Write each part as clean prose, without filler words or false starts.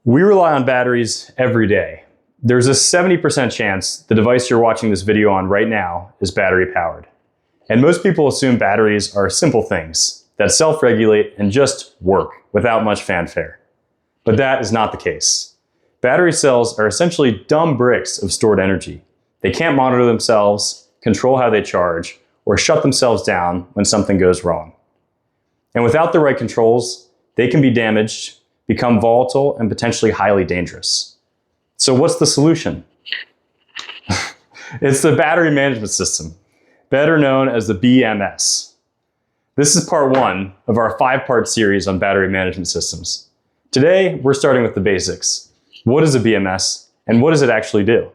We rely on batteries every day. There's a 70% chance the device you're watching this video on right now is battery powered. And most people assume batteries are simple things that self-regulate and just work without much fanfare. But that is not the case. Battery cells are essentially dumb bricks of stored energy. They can't monitor themselves, control how they charge, or shut themselves down when something goes wrong. And without the right controls, they can be damaged, become volatile, and potentially highly dangerous. So what's the solution? It's the battery management system, better known as the BMS. This is part one of our 5-part series on battery management systems. Today, we're starting with the basics. What is a BMS, and what does it actually do?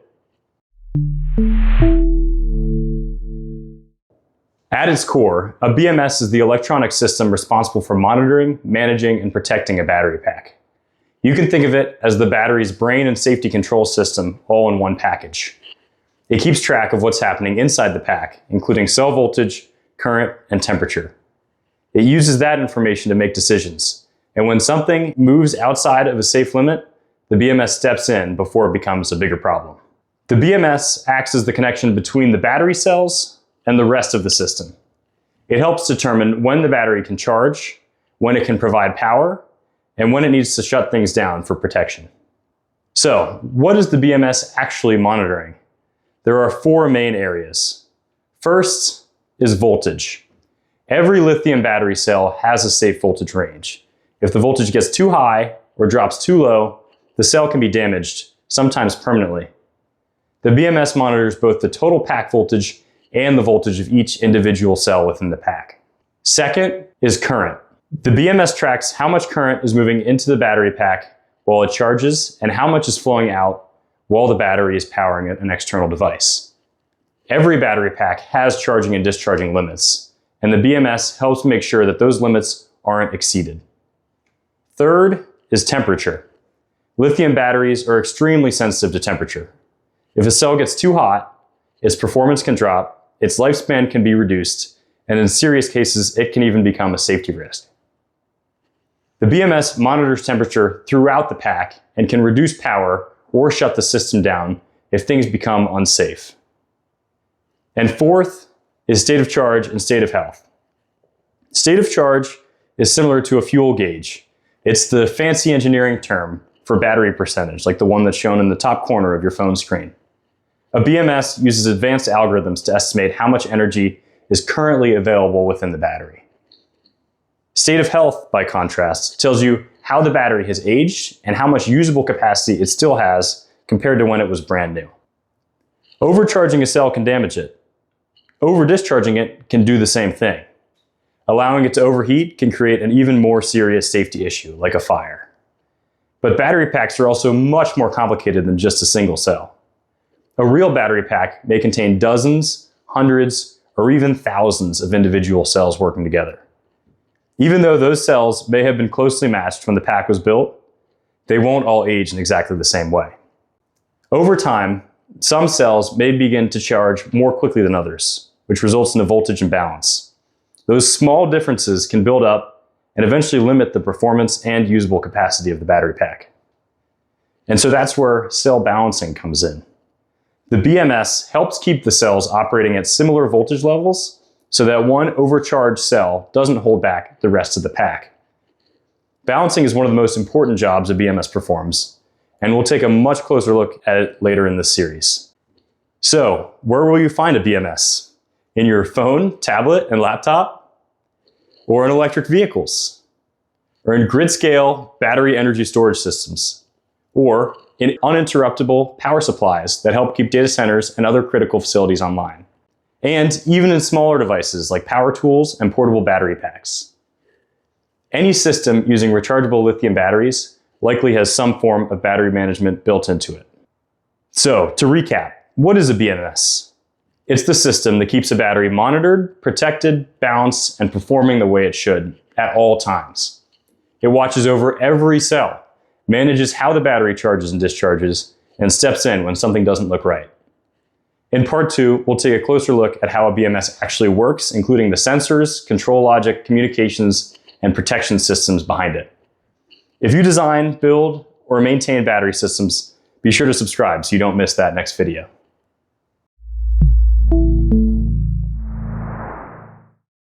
At its core, a BMS is the electronic system responsible for monitoring, managing, and protecting a battery pack. You can think of it as the battery's brain and safety control system all in one package. It keeps track of what's happening inside the pack, including cell voltage, current, and temperature. It uses that information to make decisions, and when something moves outside of a safe limit, the BMS steps in before it becomes a bigger problem. The BMS acts as the connection between the battery cells and the rest of the system. It helps determine when the battery can charge, when it can provide power, and when it needs to shut things down for protection. So, what is the BMS actually monitoring? There are 4 main areas. First is voltage. Every lithium battery cell has a safe voltage range. If the voltage gets too high or drops too low, the cell can be damaged, sometimes permanently. The BMS monitors both the total pack voltage and the voltage of each individual cell within the pack. Second is current. The BMS tracks how much current is moving into the battery pack while it charges and how much is flowing out while the battery is powering an external device. Every battery pack has charging and discharging limits, and the BMS helps make sure that those limits aren't exceeded. Third is temperature. Lithium batteries are extremely sensitive to temperature. If a cell gets too hot, its performance can drop, its lifespan can be reduced, and in serious cases, it can even become a safety risk. The BMS monitors temperature throughout the pack and can reduce power or shut the system down if things become unsafe. And fourth is state of charge and state of health. State of charge is similar to a fuel gauge. It's the fancy engineering term for battery percentage, like the one that's shown in the top corner of your phone screen. A BMS uses advanced algorithms to estimate how much energy is currently available within the battery. State of health, by contrast, tells you how the battery has aged and how much usable capacity it still has compared to when it was brand new. Overcharging a cell can damage it. Over-discharging it can do the same thing. Allowing it to overheat can create an even more serious safety issue, like a fire. But battery packs are also much more complicated than just a single cell. A real battery pack may contain dozens, hundreds, or even thousands of individual cells working together. Even though those cells may have been closely matched when the pack was built, they won't all age in exactly the same way. Over time, some cells may begin to charge more quickly than others, which results in a voltage imbalance. Those small differences can build up and eventually limit the performance and usable capacity of the battery pack. And so that's where cell balancing comes in. The BMS helps keep the cells operating at similar voltage levels so that one overcharged cell doesn't hold back the rest of the pack. Balancing is one of the most important jobs a BMS performs, and we'll take a much closer look at it later in this series. So, where will you find a BMS? In your phone, tablet, and laptop? Or in electric vehicles? Or in grid-scale battery energy storage systems? Or in uninterruptible power supplies that help keep data centers and other critical facilities online. And even in smaller devices like power tools and portable battery packs. Any system using rechargeable lithium batteries likely has some form of battery management built into it. So, to recap, what is a BMS? It's the system that keeps a battery monitored, protected, balanced, and performing the way it should at all times. It watches over every cell, manages how the battery charges and discharges, and steps in when something doesn't look right. In part 2, we'll take a closer look at how a BMS actually works, including the sensors, control logic, communications, and protection systems behind it. If you design, build, or maintain battery systems, be sure to subscribe so you don't miss that next video.